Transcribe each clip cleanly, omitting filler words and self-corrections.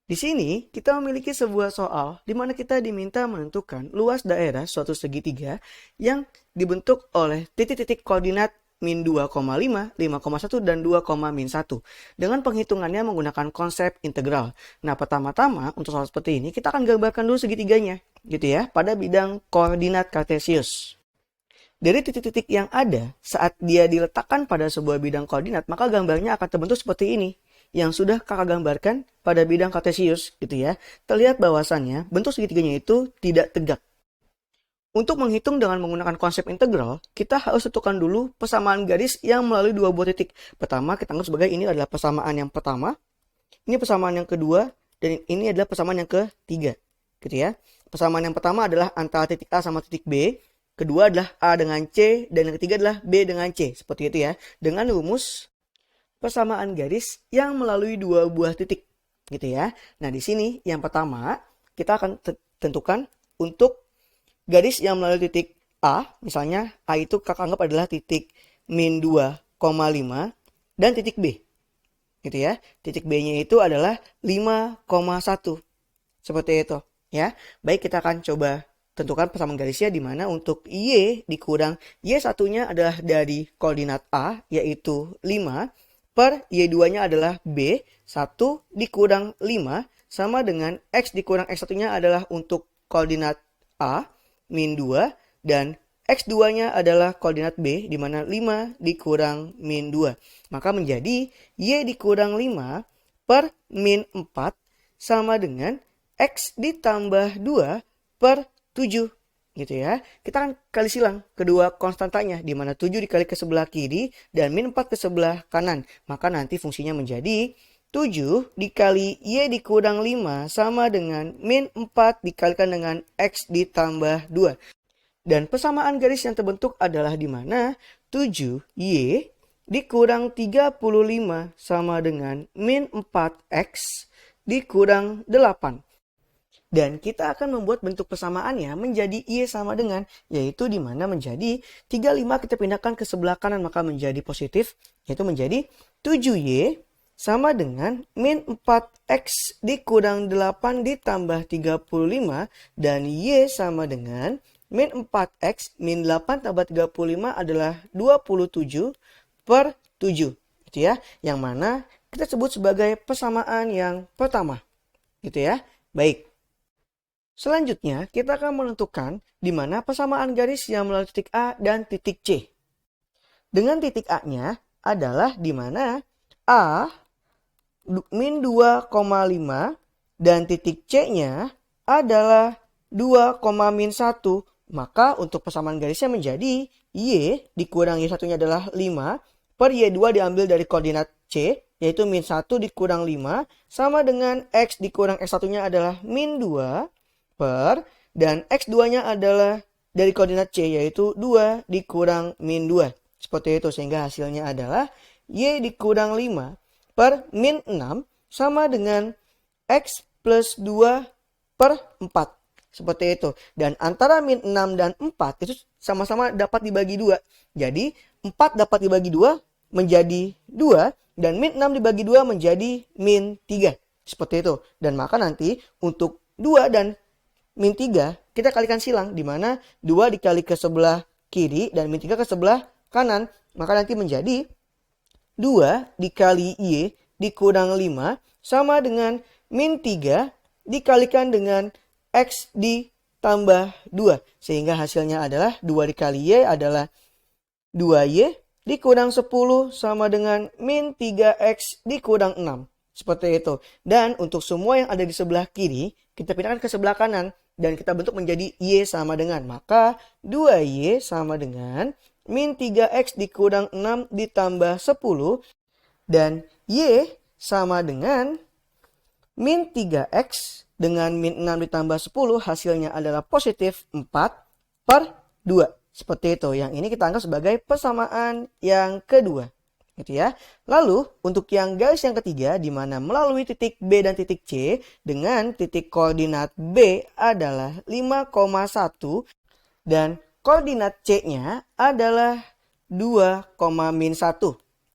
Di sini kita memiliki sebuah soal di mana kita diminta menentukan luas daerah suatu segitiga yang dibentuk oleh titik-titik koordinat min 2,5, 5,1, dan 2,-1 dengan penghitungannya menggunakan konsep integral. Nah, pertama-tama untuk soal seperti ini kita akan gambarkan dulu segitiganya gitu ya pada bidang koordinat kartesius. Dari titik-titik yang ada saat dia diletakkan pada sebuah bidang koordinat, maka gambarnya akan terbentuk seperti ini yang sudah kakak gambarkan pada bidang kartesius gitu ya. Terlihat bahwasannya bentuk segitiganya itu tidak tegak. Untuk menghitung dengan menggunakan konsep integral, kita harus tentukan dulu persamaan garis yang melalui dua buah titik. Pertama, kita anggap sebagai ini adalah persamaan yang pertama, ini persamaan yang kedua, dan ini adalah persamaan yang ketiga gitu ya. Persamaan yang pertama adalah antara titik A sama titik B, kedua adalah A dengan C, dan yang ketiga adalah B dengan C. Seperti itu ya. Dengan rumus persamaan garis yang melalui dua buah titik gitu ya. Nah, di sini yang pertama kita akan tentukan untuk garis yang melalui titik A, misalnya A itu kakak anggap adalah titik min 2,5 dan titik B. Gitu ya. Titik B-nya itu adalah 5,1. Seperti itu ya. Baik, kita akan coba tentukan persamaan garisnya di mana untuk Y dikurang Y satunya adalah dari koordinat A yaitu 5 per Y2-nya adalah B, 1 dikurang 5 sama dengan X dikurang X satunya adalah untuk koordinat A, min 2, dan X2-nya adalah koordinat B, di mana 5 dikurang min 2. Maka menjadi Y dikurang 5 per min 4 sama dengan X ditambah 2 per 7. Gitu ya. Kita akan kali silang kedua konstantanya, di mana 7 dikali ke sebelah kiri dan min 4 ke sebelah kanan. Maka nanti fungsinya menjadi 7 dikali Y dikurang 5 sama dengan min 4 dikalikan dengan X ditambah 2. Dan persamaan garis yang terbentuk adalah di mana 7Y dikurang 35 sama dengan min 4X dikurang 8. Dan kita akan membuat bentuk persamaannya menjadi Y sama dengan, yaitu di mana menjadi 35 kita pindahkan ke sebelah kanan maka menjadi positif, yaitu menjadi 7Y sama dengan min 4X dikurang 8 ditambah 35 dan Y sama dengan min 4X min 8 tambah 35 adalah 27 per 7. Gitu ya, yang mana kita sebut sebagai persamaan yang pertama. Gitu ya. Baik. Selanjutnya, kita akan menentukan di mana persamaan garis yang melalui titik A dan titik C. Dengan titik A-nya adalah di mana A min 2,5 dan titik C-nya adalah 2,-1. Maka untuk persamaan garisnya menjadi Y dikurang Y satunya adalah 5 per Y2 diambil dari koordinat C, yaitu min 1 dikurang 5 sama dengan X dikurang X satunya adalah min 2 per, dan X2-nya adalah dari koordinat C yaitu 2 dikurang min 2. Seperti itu, sehingga hasilnya adalah Y dikurang 5 per min 6 sama dengan X plus 2 per 4. Seperti itu. Dan antara min 6 dan 4 itu sama-sama dapat dibagi 2. Jadi 4 dapat dibagi 2 menjadi 2 dan min 6 dibagi 2 menjadi min 3. Seperti itu. Dan maka nanti untuk 2 dan min 3 kita kalikan silang, di mana 2 dikali ke sebelah kiri dan min 3 ke sebelah kanan. Maka nanti menjadi 2 dikali Y dikurang 5 sama dengan min 3 dikalikan dengan X ditambah 2. Sehingga hasilnya adalah 2 dikali Y adalah 2Y dikurang 10 sama dengan min 3X dikurang 6. Seperti itu. Dan untuk semua yang ada di sebelah kiri kita pindahkan ke sebelah kanan dan kita bentuk menjadi Y sama dengan. Maka 2Y sama dengan min 3X dikurang 6 ditambah 10. Dan Y sama dengan min 3X dengan min 6 ditambah 10. Hasilnya adalah positif 4 per 2. Seperti itu. Yang ini kita anggap sebagai persamaan yang kedua. Gitu ya. Lalu untuk yang garis yang ketiga, di mana melalui titik B dan titik C dengan titik koordinat B adalah 5,1 dan koordinat C-nya adalah 2,-1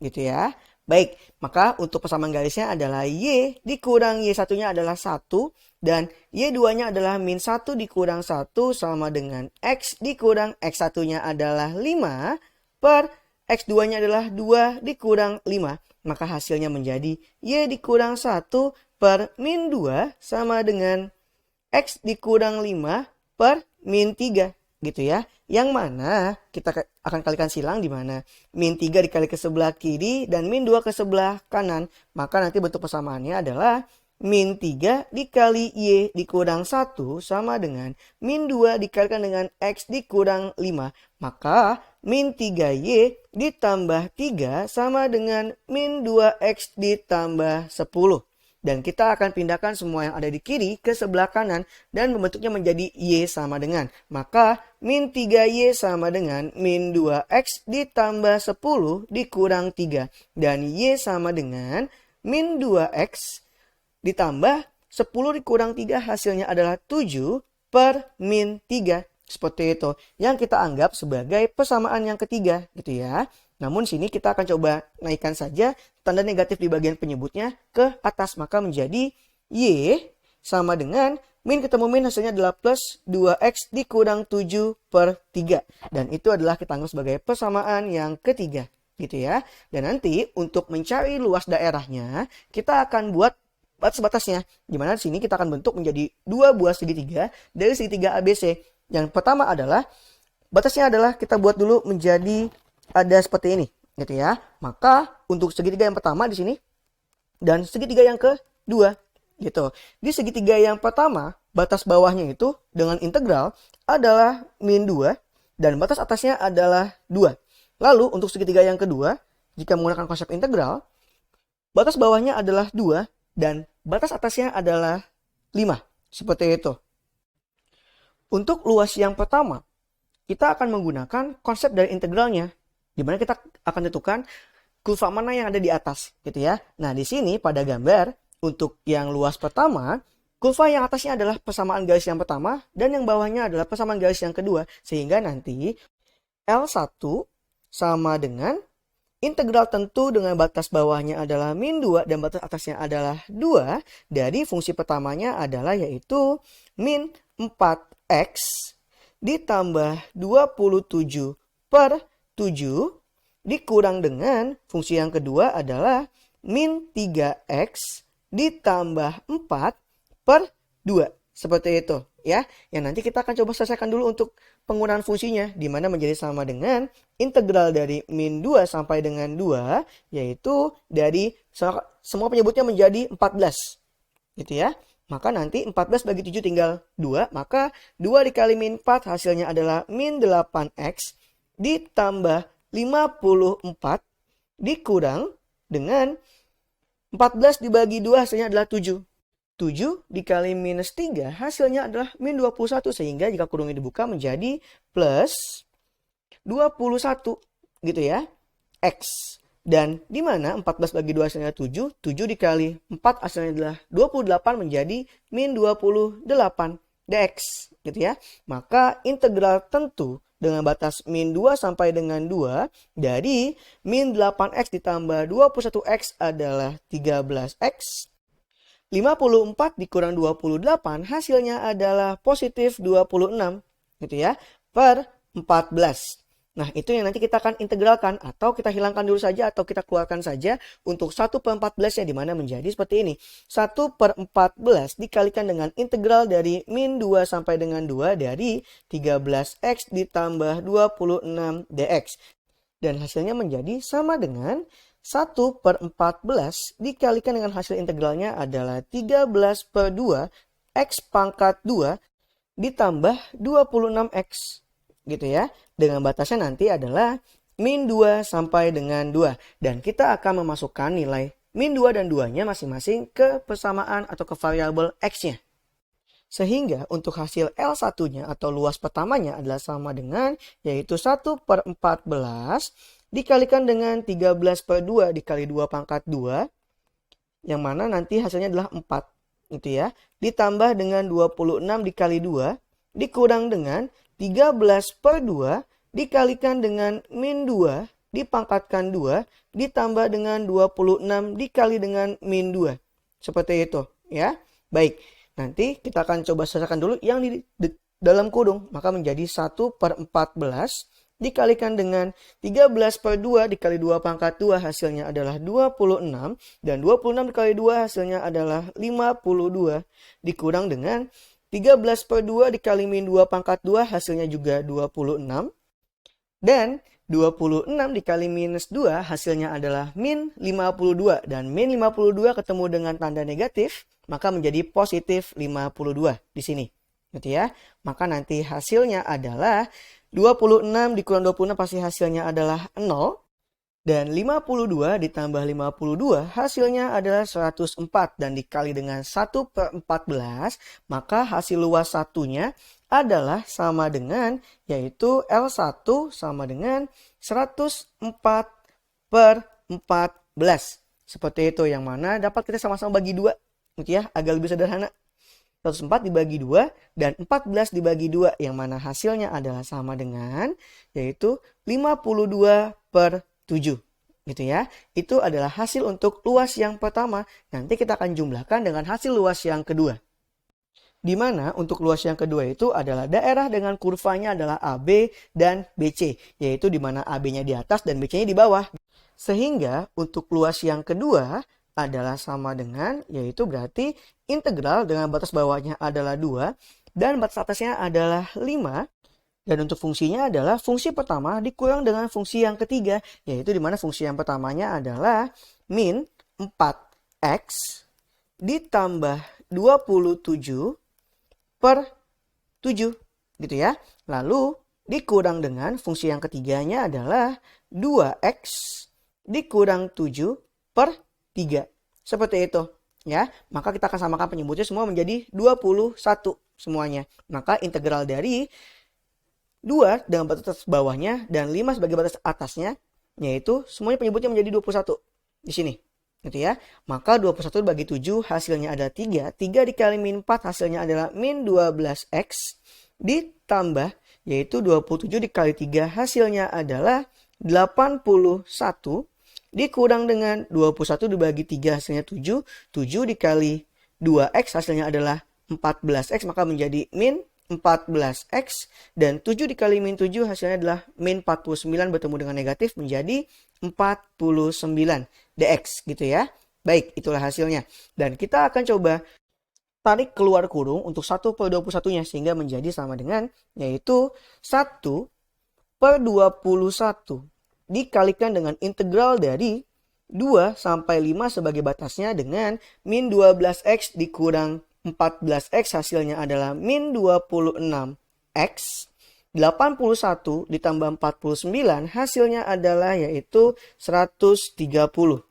gitu ya. Baik, maka untuk persamaan garisnya adalah Y dikurang Y1-nya adalah 1 dan Y2-nya adalah min 1 dikurang 1 sama dengan X dikurang X1-nya adalah 5 per X2-nya adalah 2 dikurang 5. Maka hasilnya menjadi Y dikurang 1 per min 2 sama dengan X dikurang 5 per min 3 gitu ya. Yang mana kita akan kalikan silang di mana min 3 dikali ke sebelah kiri dan min 2 ke sebelah kanan. Maka nanti bentuk persamaannya adalah min 3 dikali Y dikurang 1 sama dengan min 2 dikalikan dengan X dikurang 5. Maka min 3Y ditambah 3 sama dengan min 2X ditambah 10. Dan kita akan pindahkan semua yang ada di kiri ke sebelah kanan dan membentuknya menjadi Y sama dengan. Maka min 3Y sama dengan min 2X ditambah 10 dikurang 3. Dan Y sama dengan min 2X ditambah 10 dikurang 3 hasilnya adalah 7 per min 3. Seperti itu. Yang kita anggap sebagai persamaan yang ketiga gitu ya. Namun sini kita akan coba naikkan saja tanda negatif di bagian penyebutnya ke atas. Maka menjadi Y sama dengan min ketemu min hasilnya adalah plus 2X dikurang 7 per 3. Dan itu adalah kita anggap sebagai persamaan yang ketiga gitu ya. Dan nanti untuk mencari luas daerahnya kita akan buat batas-batasnya. Dimana di sini kita akan bentuk menjadi dua buah segitiga dari segitiga ABC. Yang pertama adalah batasnya adalah kita buat dulu menjadi ada seperti ini gitu ya. Maka untuk segitiga yang pertama di sini dan segitiga yang kedua gitu. Di segitiga yang pertama batas bawahnya itu dengan integral adalah min 2 dan batas atasnya adalah 2. Lalu untuk segitiga yang kedua jika menggunakan konsep integral batas bawahnya adalah 2 dan batas atasnya adalah 5. Seperti itu. Untuk luas yang pertama kita akan menggunakan konsep dari integralnya. Di mana kita akan tentukan kurva mana yang ada di atas gitu ya. Nah, di sini pada gambar untuk yang luas pertama, kurva yang atasnya adalah persamaan garis yang pertama dan yang bawahnya adalah persamaan garis yang kedua. Sehingga nanti L1 sama dengan integral tentu dengan batas bawahnya adalah min 2 dan batas atasnya adalah 2 dari fungsi pertamanya adalah yaitu min 4x ditambah 27 per 7 dikurang dengan fungsi yang kedua adalah min 3x ditambah 4 per 2. Seperti itu ya. Yang nanti kita akan coba selesaikan dulu untuk penggunaan fungsinya. Di mana menjadi sama dengan integral dari min 2 sampai dengan 2. Yaitu dari semua penyebutnya menjadi 14. Gitu ya. Maka nanti 14 bagi 7 tinggal 2. Maka 2 dikali min 4 hasilnya adalah min 8x ditambah 54 dikurang dengan 14 dibagi 2 hasilnya adalah 7. 7 dikali minus 3 hasilnya adalah min 21. Sehingga jika kurungnya dibuka menjadi plus 21 gitu ya. X. Dan di mana 14 bagi 2 hasilnya 7. 7 dikali 4 hasilnya adalah 28 menjadi min 28 dx gitu ya. Maka integral tentu dengan batas min 2 sampai dengan 2 dari min 8x ditambah 21x adalah 13x. 54 dikurang 28 hasilnya adalah positif 26 gitu ya per 14. Nah itu yang nanti kita akan integralkan atau kita hilangkan dulu saja atau kita keluarkan saja untuk 1 per 14 nya dimana menjadi seperti ini. 1 per 14 dikalikan dengan integral dari min 2 sampai dengan 2 dari 13x ditambah 26 dx. Dan hasilnya menjadi sama dengan 1 per 14 dikalikan dengan hasil integralnya adalah 13 per 2 x pangkat 2 ditambah 26x. Gitu ya. Dengan batasnya nanti adalah min 2 sampai dengan 2. Dan kita akan memasukkan nilai min 2 dan 2-nya masing-masing ke persamaan atau ke variabel x-nya. Sehingga untuk hasil L1-nya atau luas pertamanya adalah sama dengan yaitu 1 per 14 dikalikan dengan 13 per 2 dikali 2 pangkat 2. Yang mana nanti hasilnya adalah 4. Gitu ya. Ditambah dengan 26 dikali 2 dikurang dengan 13 per 2 dikalikan dengan min 2 dipangkatkan 2 ditambah dengan 26 dikali dengan min 2. Seperti itu ya. Baik, nanti kita akan coba selesaikan dulu yang di dalam kurung. Maka menjadi 1/14 dikalikan dengan 13/2 dikali 2 pangkat 2 hasilnya adalah 26. Dan 26 dikali 2 hasilnya adalah 52. Dikurang dengan 13/2 dikali min 2 pangkat 2 hasilnya juga 26. Dan 26 dikali minus 2 hasilnya adalah min 52. Dan min 52 ketemu dengan tanda negatif, maka menjadi positif 52 di sini. Gitu ya. Maka nanti hasilnya adalah 26 dikurang 26 pasti hasilnya adalah 0. Dan 52 ditambah 52 hasilnya adalah 104. Dan dikali dengan 1/14 maka hasil luas satunya adalah sama dengan yaitu L1 sama dengan 104/14. Seperti itu yang mana dapat kita sama-sama bagi 2. Gitu ya, agak lebih sederhana. 104 dibagi 2 dan 14 dibagi 2 yang mana hasilnya adalah sama dengan yaitu 52/7 gitu ya. Itu adalah hasil untuk luas yang pertama. Nanti kita akan jumlahkan dengan hasil luas yang kedua. Di mana untuk luas yang kedua itu adalah daerah dengan kurvanya adalah AB dan BC, yaitu di mana AB-nya di atas dan BC-nya di bawah. Sehingga untuk luas yang kedua adalah sama dengan, yaitu berarti integral dengan batas bawahnya adalah 2 dan batas atasnya adalah 5. Dan untuk fungsinya adalah fungsi pertama dikurang dengan fungsi yang ketiga, yaitu dimana fungsi yang pertamanya adalah min 4x ditambah 27/7 gitu ya. Lalu dikurang dengan fungsi yang ketiganya adalah 2x dikurang 7/3. Seperti itu ya. Maka kita akan samakan penyebutnya semua menjadi 21 semuanya. Maka integral dari 2 dengan batas bawahnya dan 5 sebagai batas atasnya, yaitu semuanya penyebutnya menjadi 21 di sini. Gitu ya. Maka 21 bagi 7 hasilnya ada 3. 3 dikali min 4 hasilnya adalah min 12x ditambah yaitu 27 dikali 3 hasilnya adalah 81 dikurang dengan 21 dibagi 3 hasilnya 7. 7 dikali 2x hasilnya adalah 14x maka menjadi min 14x. Dan 7 dikali min 7 hasilnya adalah min 49 bertemu dengan negatif menjadi 49 dx gitu ya. Baik, itulah hasilnya. Dan kita akan coba tarik keluar kurung untuk 1/21-nya sehingga menjadi sama dengan yaitu 1/21 dikalikan dengan integral dari 2 sampai 5 sebagai batasnya dengan min 12x dikurang 14x hasilnya adalah min 26x. 81 ditambah 49 hasilnya adalah yaitu 130.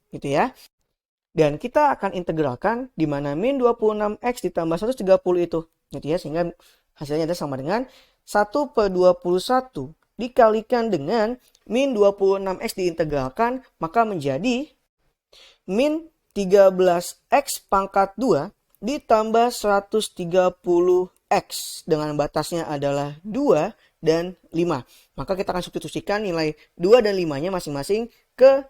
Gitu ya. Dan kita akan integralkan di mana min 26x ditambah 130 itu. Gitu ya, sehingga hasilnya adalah sama dengan 1/21 dikalikan dengan min 26x diintegralkan maka menjadi min 13x pangkat 2 ditambah 130x dengan batasnya adalah 2 dan 5. Maka kita akan substitusikan nilai 2 dan 5-nya masing-masing ke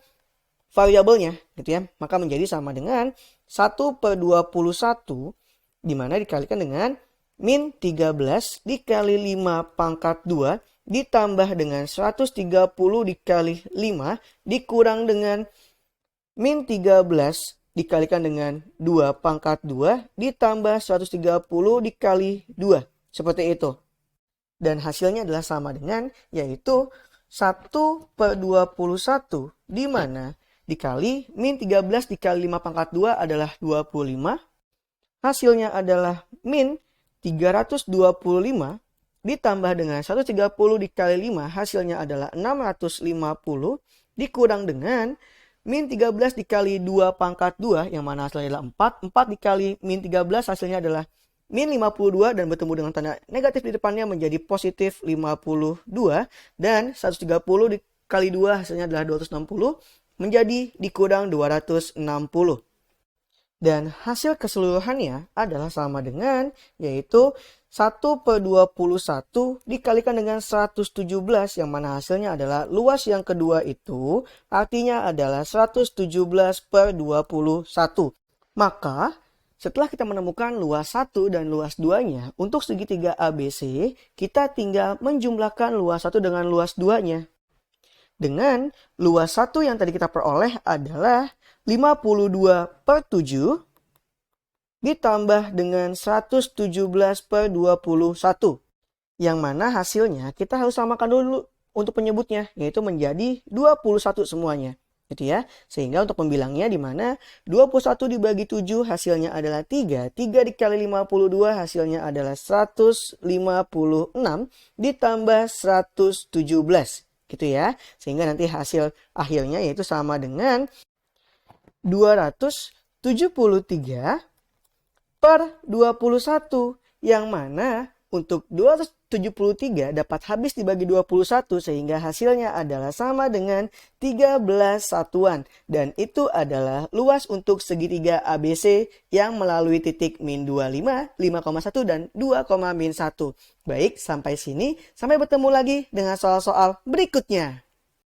variabelnya gitu ya. Maka menjadi sama dengan 1/21 dimana dikalikan dengan min 13 dikali 5 pangkat 2 ditambah dengan 130 dikali 5 dikurang dengan min 13 dikalikan dengan 2 pangkat 2 ditambah 130 dikali 2. Seperti itu. Dan hasilnya adalah sama dengan yaitu 1/21 di mana dikali min 13 dikali 5 pangkat 2 adalah 25. Hasilnya adalah min 325 ditambah dengan 130 dikali 5 hasilnya adalah 650 dikurang dengan min 13 dikali 2 pangkat 2 yang mana hasilnya adalah 4. 4 dikali min 13 hasilnya adalah min 52 dan bertemu dengan tanda negatif di depannya menjadi positif 52. Dan 130 dikali 2 hasilnya adalah 260 menjadi dikurang 260. Dan hasil keseluruhannya adalah sama dengan yaitu 1/21 dikalikan dengan 117 yang mana hasilnya adalah luas yang kedua itu artinya adalah 117/21. Maka setelah kita menemukan luas 1 dan luas 2-nya untuk segitiga ABC, kita tinggal menjumlahkan luas 1 dengan luas 2-nya. Dengan luas 1 yang tadi kita peroleh adalah 52/7 ditambah dengan 117/21. Yang mana hasilnya kita harus samakan dulu untuk penyebutnya, yaitu menjadi 21 semuanya. Gitu ya. Sehingga untuk pembilangnya di mana 21 dibagi 7 hasilnya adalah 3. 3 dikali 52 hasilnya adalah 156 ditambah 117. Gitu ya. Sehingga nanti hasil akhirnya yaitu sama dengan 273/21 yang mana untuk 273 dapat habis dibagi 21 sehingga hasilnya adalah sama dengan 13 satuan dan itu adalah luas untuk segitiga ABC yang melalui titik min 25, 5,1 dan 2,-1. Baik, sampai sini. Sampai bertemu lagi dengan soal-soal berikutnya.